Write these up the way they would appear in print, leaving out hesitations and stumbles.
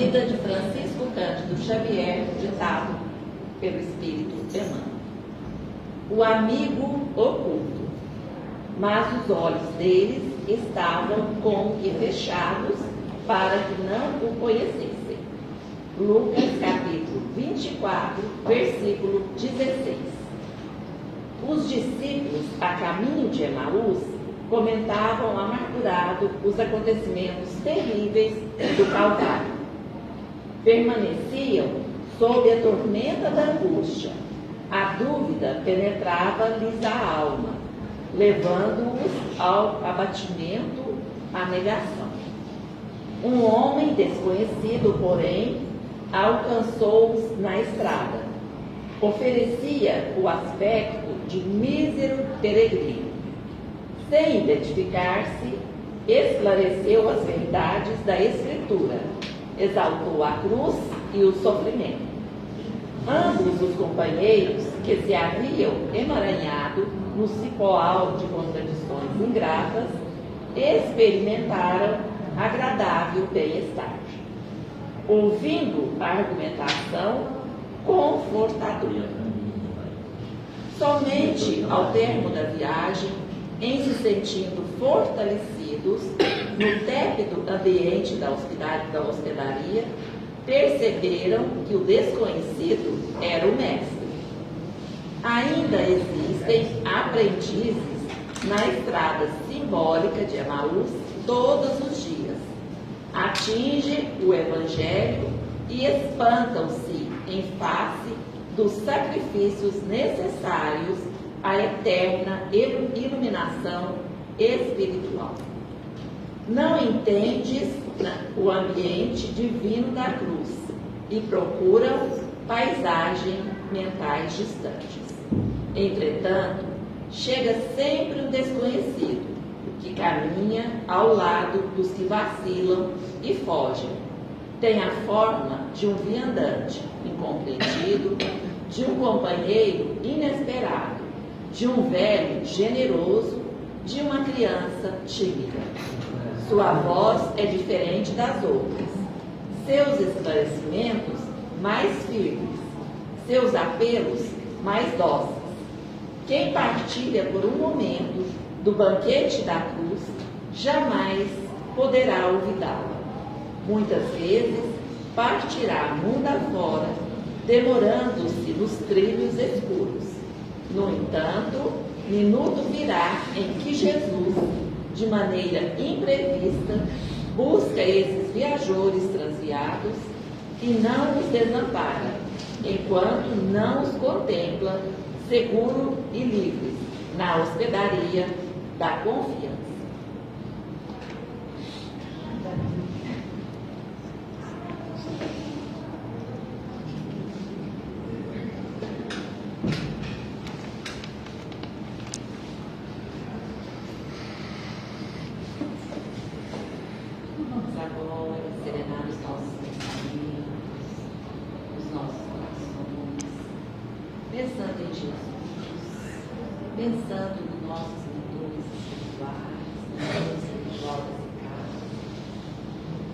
vida de Francisco Cândido Xavier, ditado pelo Espírito Emmanuel. O amigo oculto, mas os olhos deles estavam como que fechados para que não o conhecessem. Lucas capítulo 24, versículo 16. Os discípulos, a caminho de Emaús, comentavam amargurado os acontecimentos terríveis do Calvário. Permaneciam sob a tormenta da angústia. A dúvida penetrava-lhes a alma, levando-os ao abatimento, à negação. Um homem desconhecido, porém, alcançou-os na estrada. Oferecia o aspecto de mísero peregrino. Sem identificar-se, esclareceu as verdades da Escritura, exaltou a cruz e o sofrimento. Ambos os companheiros, que se haviam emaranhado no cipoal de contradições ingratas, experimentaram agradável bem-estar, ouvindo a argumentação confortadora. Somente ao termo da viagem, em se sentindo fortalecidos no tépido ambiente da hospedaria, perceberam que o desconhecido era o mestre. Ainda existem aprendizes na estrada simbólica de Emaús todos os dias. Atingem o Evangelho e espantam-se em face dos sacrifícios necessários à eterna iluminação espiritual. Não entendes o ambiente divino da cruz e procuram paisagens mentais distantes. Entretanto, chega sempre um desconhecido que caminha ao lado dos que vacilam e fogem. Tem a forma de um viandante incompreendido, de um companheiro inesperado, de um velho generoso, de uma criança tímida. Sua voz é diferente das outras, seus esclarecimentos mais firmes, seus apelos mais dóceis. Quem partilha por um momento do banquete da cruz, jamais poderá olvidá-la. Muitas vezes partirá mundo afora, demorando-se nos trilhos escuros. No entanto, minuto virá em que Jesus, de maneira imprevista, busca esses viajores transviados e não os desampara, enquanto não os contempla seguros e livres na hospedaria da confiança. Vamos agora serenar os nossos pensamentos, os nossos corações, pensando em Jesus, pensando nos nossos mentores espirituais, no mundo espiritual desse caso.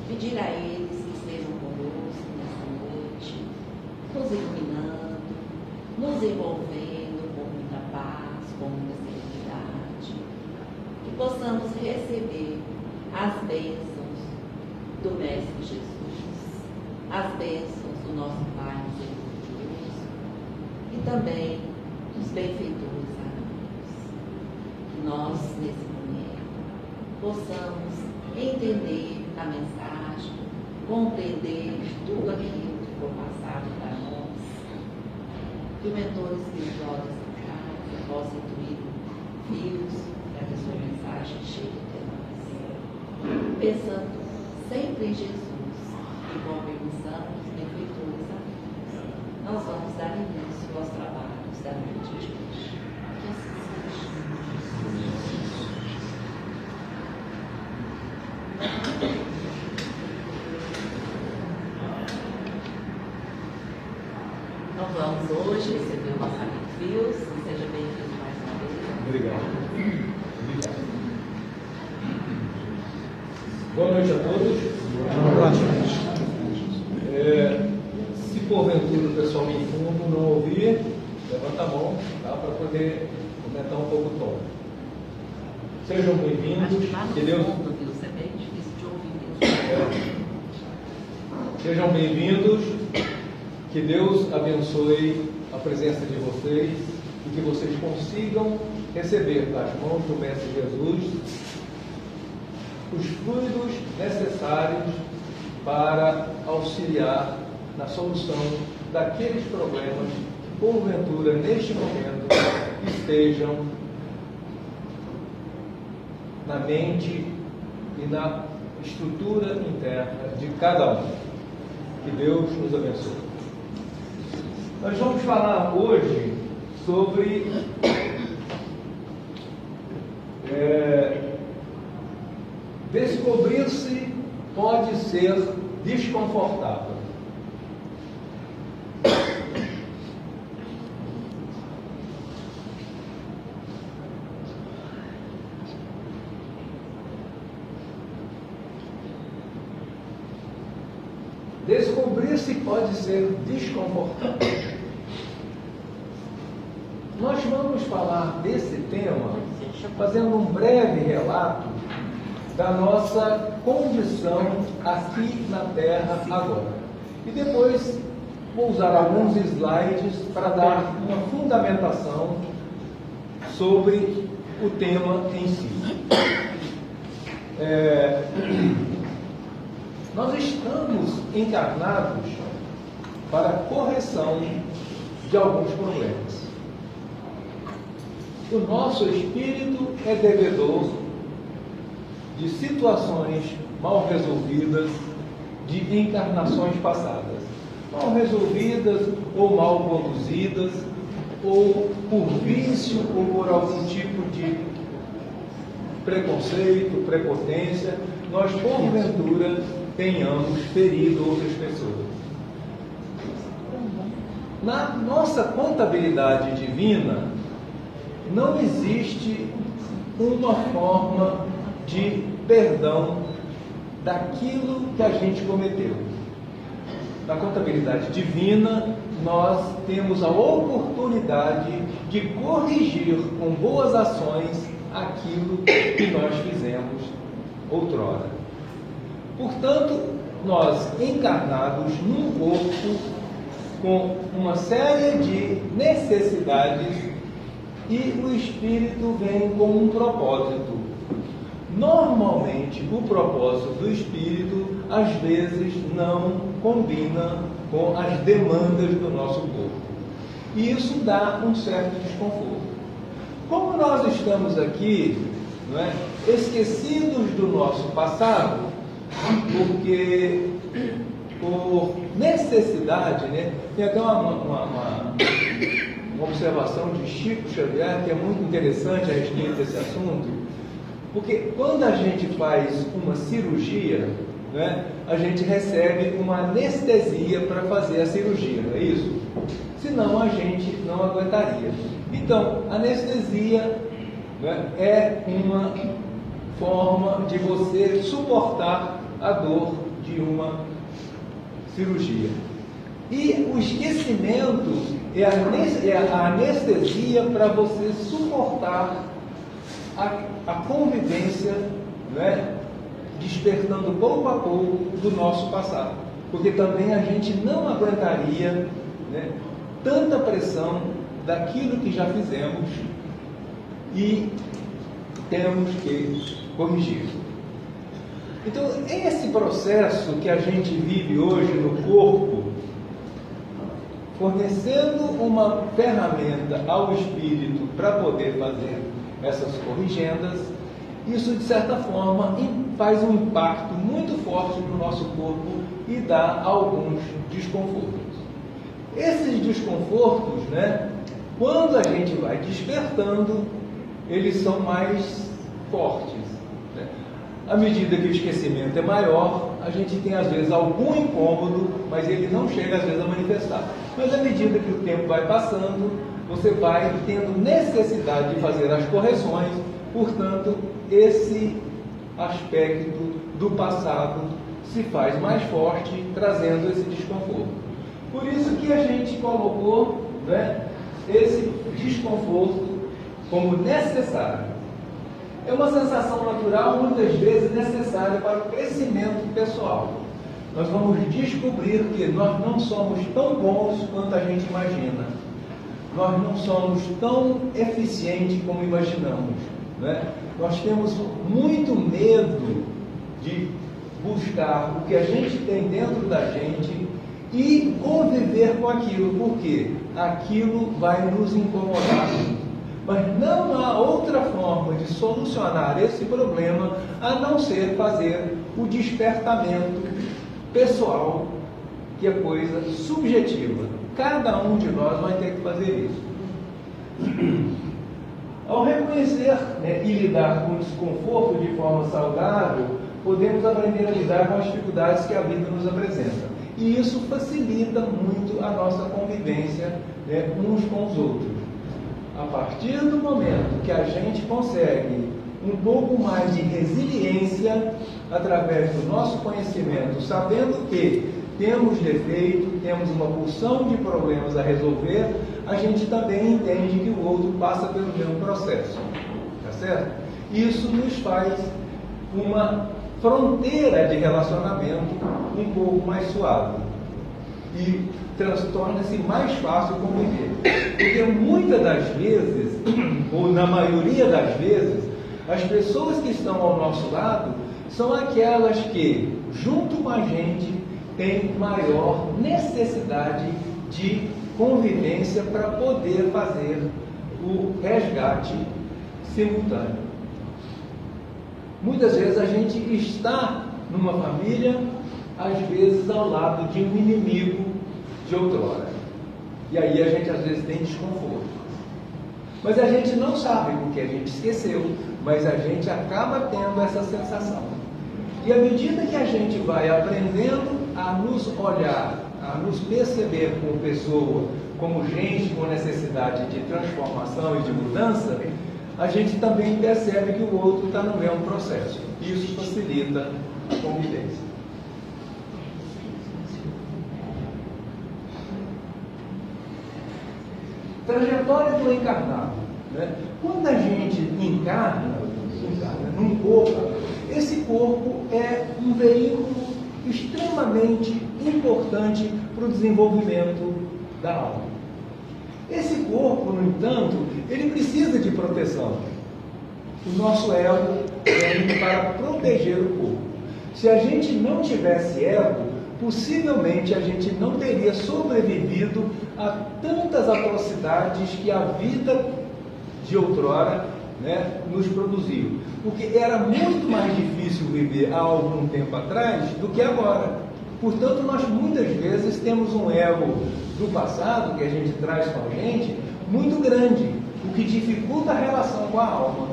Pedir a eles que estejam conosco nessa noite, nos iluminando, nos envolvendo com muita paz, com muita serenidade, que possamos receber as bênçãos do Mestre Jesus, as bênçãos do nosso Pai misericordioso e também dos benfeitores amigos. Que nós, nesse momento, possamos entender a mensagem, compreender tudo aquilo que foi passado para nós, que o mentor espiritual dessa casa possa intuir filhos para que a sua mensagem chegue até nós. Pensando sempre em Jesus e com a permissão dos benfeitores amigos, nós vamos dar início aos trabalhos da noite de hoje. Que assim seja. Então vamos hoje receber o nosso amigo Fios. Seja bem-vindo mais uma vez. Obrigado. Boa noite a todos. Boa noite. mundo não ouvir, levanta a mão, tá, para poder aumentar um pouco o tom. Sejam bem-vindos. Que Deus... é bem difícil de ouvir mesmo. Sejam bem-vindos. Que Deus abençoe a presença de vocês e que vocês consigam receber das mãos do Mestre Jesus os fluidos necessários para auxiliar na solução daqueles problemas que, porventura, neste momento, estejam na mente e na estrutura interna de cada um. Que Deus nos abençoe. Nós vamos falar hoje sobre descobrir-se pode ser desconfortável. Descobrir-se pode ser desconfortável. Nós vamos falar desse tema fazendo um breve relato da nossa condição aqui na Terra agora. E depois vou usar alguns slides para dar uma fundamentação sobre o tema em si. Nós estamos encarnados para a correção de alguns problemas. O nosso espírito é devedor de situações mal resolvidas de encarnações passadas. Mal resolvidas ou mal conduzidas, ou por vício ou por algum tipo de preconceito, prepotência, nós porventura tenhamos ferido outras pessoas. Na nossa contabilidade divina, não existe uma forma de perdão daquilo que a gente cometeu. Na contabilidade divina, nós temos a oportunidade de corrigir com boas ações aquilo que nós fizemos outrora. Portanto, nós encarnados num corpo com uma série de necessidades e o espírito vem com um propósito. Normalmente, o propósito do espírito às vezes não combina com as demandas do nosso corpo. E isso dá um certo desconforto. Como nós estamos aqui, não é, esquecidos do nosso passado, porque por necessidade, né, tem até uma observação de Chico Xavier que é muito interessante a respeito desse assunto, porque quando a gente faz uma cirurgia, né, a gente recebe uma anestesia para fazer a cirurgia, não é isso? Senão a gente não aguentaria. Então, anestesia, né, é uma forma de você suportar a dor de uma cirurgia. E o esquecimento é a anestesia para você suportar a convivência, né, despertando pouco a pouco do nosso passado. Porque também a gente não aguentaria, né, tanta pressão daquilo que já fizemos e temos que corrigir. Então, esse processo que a gente vive hoje no corpo, fornecendo uma ferramenta ao espírito para poder fazer essas corrigendas, isso de certa forma faz um impacto muito forte no nosso corpo e dá alguns desconfortos. Esses desconfortos, né, quando a gente vai despertando, eles são mais fortes. Né? À medida que o esquecimento é maior, a gente tem às vezes algum incômodo, mas ele não chega às vezes a manifestar. Mas à medida que o tempo vai passando, você vai tendo necessidade de fazer as correções, portanto, esse aspecto do passado se faz mais forte, trazendo esse desconforto. Por isso que a gente colocou, né, esse desconforto como necessário. É uma sensação natural, muitas vezes necessária para o crescimento pessoal. Nós vamos descobrir que nós não somos tão bons quanto a gente imagina. Nós não somos tão eficientes como imaginamos, né? Nós temos muito medo de buscar o que a gente tem dentro da gente e conviver com aquilo, porque aquilo vai nos incomodar. Mas não há outra forma de solucionar esse problema a não ser fazer o despertamento pessoal, que é coisa subjetiva. Cada um de nós vai ter que fazer isso. Ao reconhecer, né, e lidar com o desconforto de forma saudável, podemos aprender a lidar com as dificuldades que a vida nos apresenta. E isso facilita muito a nossa convivência, né, uns com os outros. A partir do momento que a gente consegue um pouco mais de resiliência através do nosso conhecimento, sabendo que temos defeito, temos uma porção de problemas a resolver, a gente também entende que o outro passa pelo mesmo processo. Tá certo? Isso nos faz uma fronteira de relacionamento um pouco mais suave. E torna-se mais fácil conviver. Porque muitas das vezes, ou na maioria das vezes, as pessoas que estão ao nosso lado são aquelas que, junto com a gente, têm maior necessidade de convivência para poder fazer o resgate simultâneo. Muitas vezes a gente está numa família, às vezes ao lado de um inimigo de outrora. E aí a gente às vezes tem desconforto. Mas a gente não sabe porque a gente esqueceu, mas a gente acaba tendo essa sensação. E à medida que a gente vai aprendendo a nos olhar, a nos perceber como pessoa, como gente com necessidade de transformação e de mudança, a gente também percebe que o outro está no mesmo processo. Isso facilita a convivência. Trajetória do encarnado, né? Quando a gente encarna num corpo, esse corpo é um veículo extremamente importante para o desenvolvimento da alma. Esse corpo, no entanto, ele precisa de proteção. O nosso ego vem para proteger o corpo. Se a gente não tivesse ego, possivelmente a gente não teria sobrevivido a tantas atrocidades que a vida de outrora, né, nos produziu. Porque era muito mais difícil viver há algum tempo atrás do que agora. Portanto, nós muitas vezes temos um ego do passado, que a gente traz com a gente, muito grande, o que dificulta a relação com a alma.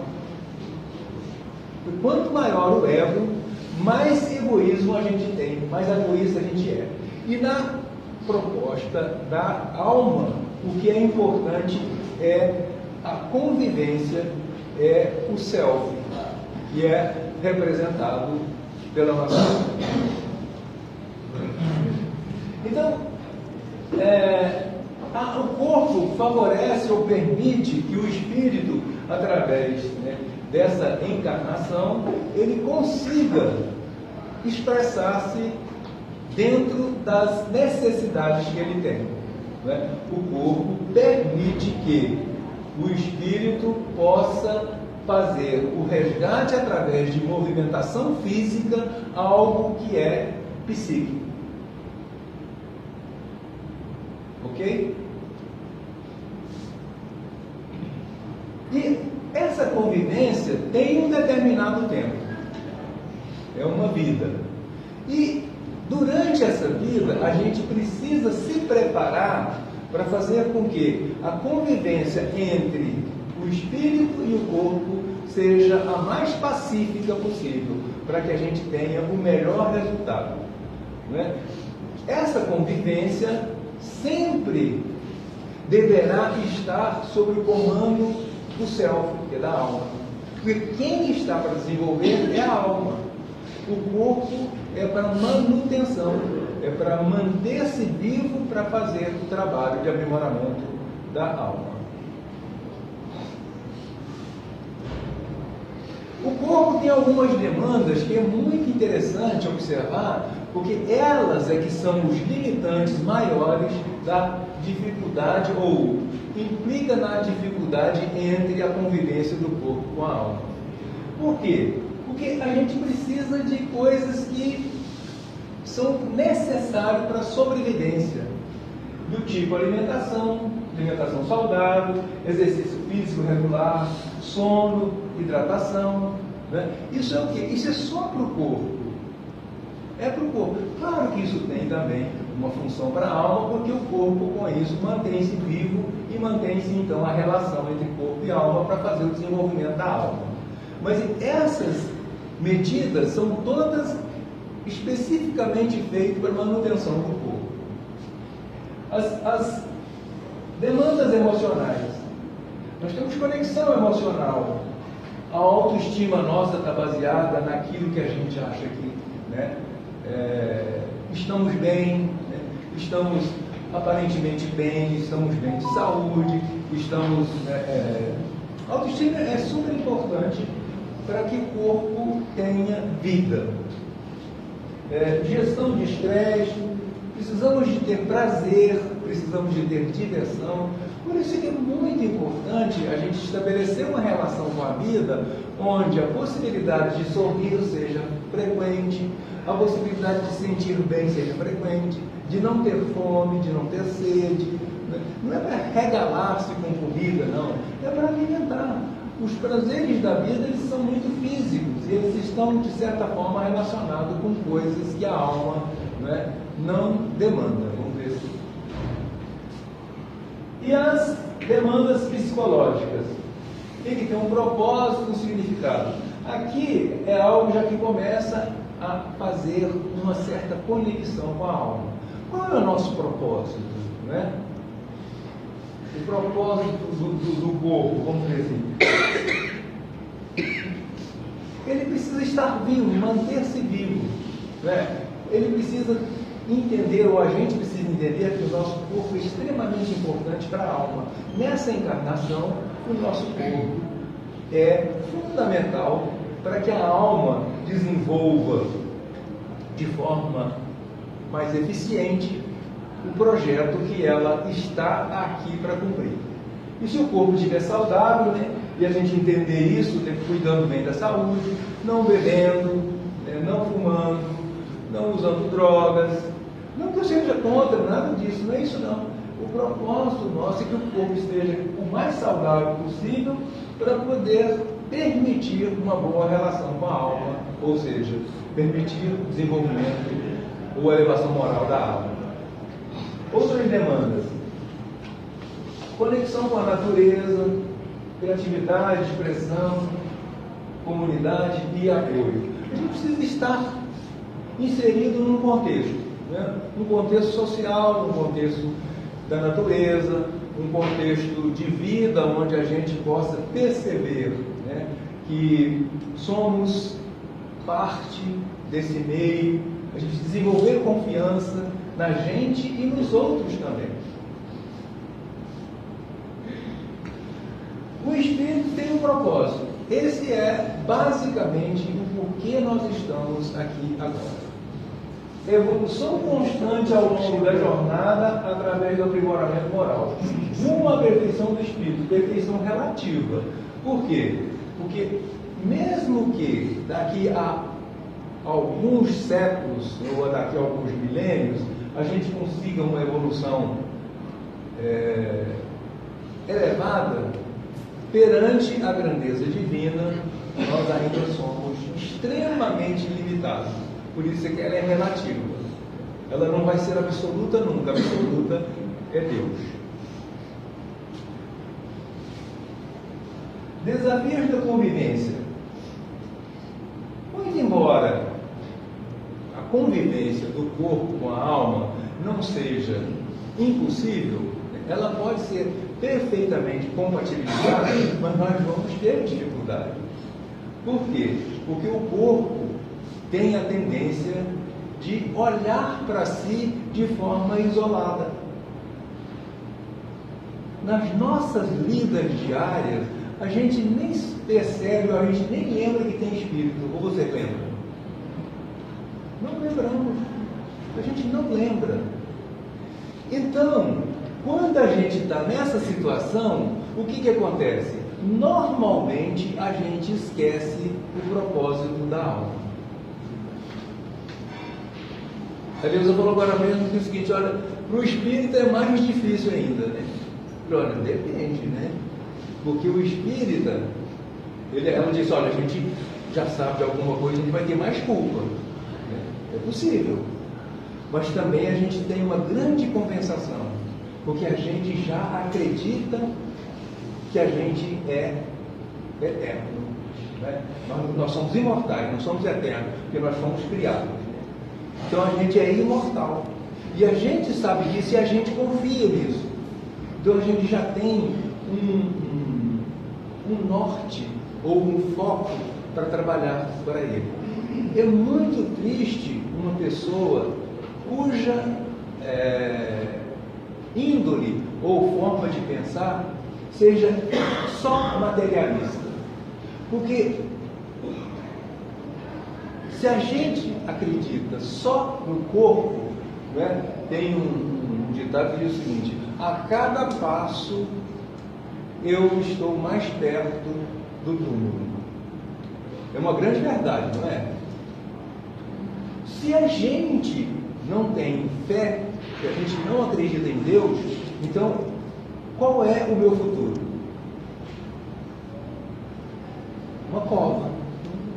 E quanto maior o ego, mais egoísmo a gente tem, mais egoísta a gente é. E na proposta da alma, o que é importante é a convivência, é o self, que é representado pela nossa alma. Então, o corpo favorece ou permite que o espírito, através, né, dessa encarnação, ele consiga expressar-se dentro das necessidades que ele tem. Né? O corpo permite que o espírito possa fazer o resgate através de movimentação física, algo que é psíquico. Ok? E essa convivência tem um determinado tempo. É uma vida. E durante essa vida, a gente precisa se preparar para fazer com que a convivência entre o espírito e o corpo seja a mais pacífica possível, para que a gente tenha o melhor resultado. Né? Essa convivência sempre deverá estar sob o comando do self, que é da alma. Porque quem está para desenvolver é a alma. O corpo é para manutenção, é para manter-se vivo para fazer o trabalho de aprimoramento da alma. O corpo tem algumas demandas que é muito interessante observar, porque elas é que são os limitantes maiores da dificuldade, ou implica na dificuldade entre a convivência do corpo com a alma. Por quê? Porque a gente precisa de coisas que são necessárias para a sobrevivência, do tipo alimentação saudável, exercício físico regular, sono, hidratação, né? Isso é o quê? Isso é só para o corpo. É para o corpo. Claro que isso tem também uma função para a alma, porque o corpo com isso mantém-se vivo e mantém-se então a relação entre corpo e alma para fazer o desenvolvimento da alma. Mas essas medidas são todas especificamente feitas para manutenção do corpo. As demandas emocionais. Nós temos conexão emocional. A autoestima nossa está baseada naquilo que a gente acha que, né, estamos bem, né, estamos aparentemente bem, estamos bem de saúde, estamos... A autoestima é super importante para que o corpo tenha vida. Gestão de estresse, precisamos de ter prazer, precisamos de ter diversão. Por isso é que é muito importante a gente estabelecer uma relação com a vida onde a possibilidade de sorrir seja frequente, a possibilidade de sentir bem seja frequente, de não ter fome, de não ter sede. Não é para regalar-se com comida, não. É para alimentar. Os prazeres da vida, eles são muito físicos e eles estão, de certa forma, relacionados com coisas que a alma, né, não demanda. Vamos ver se... E as demandas psicológicas? Tem que ter um propósito, um significado. Aqui é algo já que começa a fazer uma certa conexão com a alma. Qual é o nosso propósito, né? O propósito do corpo, vamos dizer assim. Ele precisa estar vivo, manter-se vivo, né? Ele precisa entender, ou a gente precisa entender, que o nosso corpo é extremamente importante para a alma. Nessa encarnação, o nosso corpo é fundamental para que a alma desenvolva de forma mais eficiente o projeto que ela está aqui para cumprir. E se o corpo estiver saudável, né, e a gente entender isso, cuidando bem da saúde, não bebendo, né, não fumando, não usando drogas, não que eu seja contra nada disso, não é isso não. O propósito nosso é que o corpo esteja o mais saudável possível para poder permitir uma boa relação com a alma, ou seja, permitir o desenvolvimento ou a elevação moral da alma. Outras demandas: conexão com a natureza, criatividade, expressão, comunidade e apoio. A gente precisa estar inserido num contexto, né? Num contexto social, num contexto da natureza, um contexto de vida onde a gente possa perceber, né, que somos parte desse meio, a gente desenvolver confiança na gente e nos outros também. O Espírito tem um propósito. Esse é basicamente o porquê nós estamos aqui agora. Evolução constante ao longo da jornada através do aprimoramento moral. Uma perfeição do Espírito, perfeição relativa. Por quê? Porque mesmo que daqui a alguns séculos, ou daqui a alguns milênios, a gente consiga uma evolução elevada, perante a grandeza divina, nós ainda somos extremamente limitados. Por isso é que ela é relativa. Ela não vai ser absoluta nunca. Absoluta é Deus. Desafios da convivência. Muito embora a convivência do corpo com a alma não seja impossível, ela pode ser perfeitamente compatibilizada, mas nós vamos ter dificuldade. Por quê? Porque o corpo tem a tendência de olhar para si de forma isolada. Nas nossas vidas diárias, a gente nem percebe, a gente nem lembra que tem espírito. Ou você lembra? Não lembramos. A gente não lembra. Então, quando a gente está nessa situação, o que acontece? Normalmente a gente esquece o propósito da alma. A Deus falou agora mesmo que é o seguinte: olha, para o espírito é mais difícil ainda, né? Olha, depende, né? Porque o espírita, ela disse: olha, a gente já sabe de alguma coisa, a gente vai ter mais culpa. É possível. Mas também a gente tem uma grande compensação, porque a gente já acredita que a gente é eterno. Né? Nós somos imortais, não somos eternos, porque nós fomos criados. Então a gente é imortal. E a gente sabe disso e a gente confia nisso. Então a gente já tem um norte ou um foco para trabalhar para ele. É muito triste uma pessoa cuja índole ou forma de pensar seja só materialista. Porque se a gente acredita só no corpo, né, tem um ditado que diz o seguinte: a cada passo eu estou mais perto do túmulo. É uma grande verdade, não é? Se a gente não tem fé, se a gente não acredita em Deus, então qual é o meu futuro? Uma cova,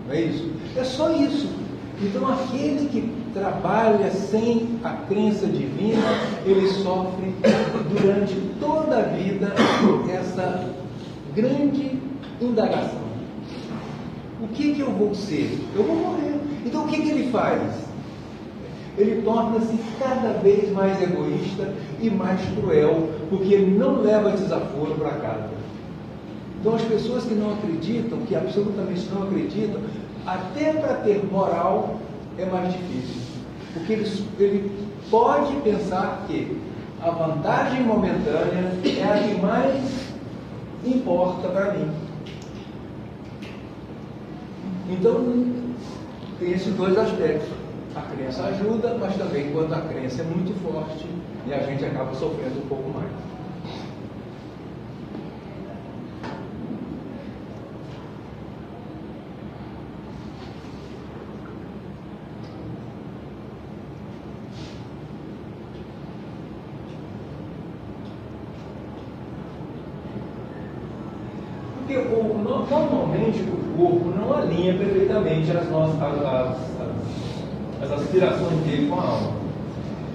não é isso? É só isso. Então aquele que trabalha sem a crença divina, ele sofre durante toda a vida essa grande indagação. O que eu vou ser? Eu vou morrer. Então o que ele faz? Ele torna-se cada vez mais egoísta e mais cruel, porque ele não leva desaforo para casa. Então as pessoas que não acreditam, que absolutamente não acreditam, até para ter moral é mais difícil. Porque ele pode pensar que a vantagem momentânea é a que mais importa para mim. Então, tem esses dois aspectos. A crença ajuda, mas também quando a crença é muito forte, e a gente acaba sofrendo um pouco mais. Porque normalmente o corpo não alinha perfeitamente as aspirações dele com a alma.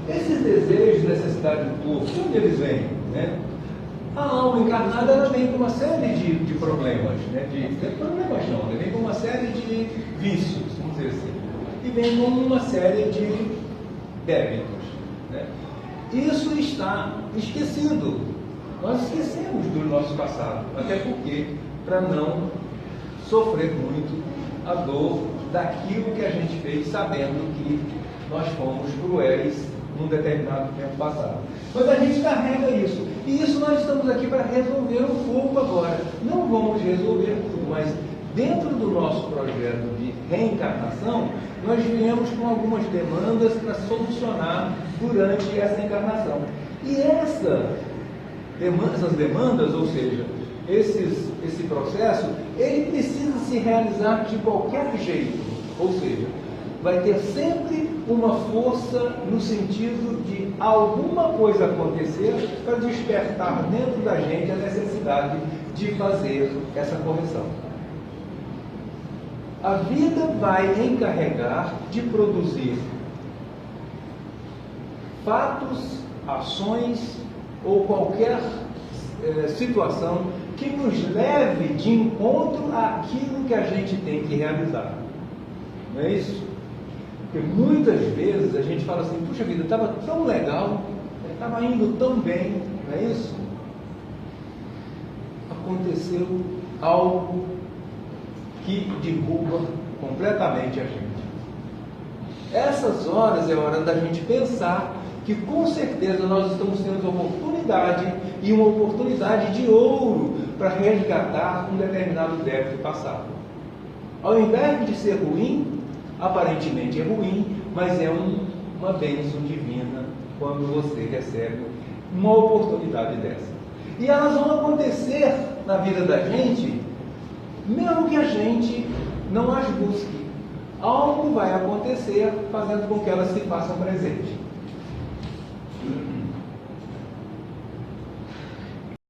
Esses desejos e necessidades do corpo, de onde eles vêm? Né? A alma encarnada ela vem com uma série de problemas, né? Problemas não, ela vem com uma série de vícios, vamos dizer assim, e vem com uma série de débitos. Né? Isso está esquecido. Nós esquecemos do nosso passado, até porque, para não sofrer muito a dor daquilo que a gente fez, sabendo que nós fomos cruéis num determinado tempo passado. Mas a gente carrega isso, e isso nós estamos aqui para resolver um pouco agora. Não vamos resolver tudo, mas dentro do nosso projeto de reencarnação, nós viemos com algumas demandas para solucionar durante essa encarnação. E essas demandas, ou seja, esse processo, ele precisa se realizar de qualquer jeito. Ou seja, vai ter sempre uma força no sentido de alguma coisa acontecer para despertar dentro da gente a necessidade de fazer essa correção. A vida vai encarregar de produzir fatos, ações ou qualquer situação que nos leve de encontro àquilo que a gente tem que realizar. Não é isso? Porque muitas vezes a gente fala assim: puxa vida, estava tão legal, estava indo tão bem, não é isso? Aconteceu algo que derruba completamente a gente. Essas horas é hora da gente pensar que com certeza nós estamos tendo oportunidade e uma oportunidade de ouro para resgatar um determinado débito passado. Ao invés de ser ruim, aparentemente é ruim, mas é uma bênção divina quando você recebe uma oportunidade dessa. E elas vão acontecer na vida da gente, mesmo que a gente não as busque. Algo vai acontecer fazendo com que elas se façam presente.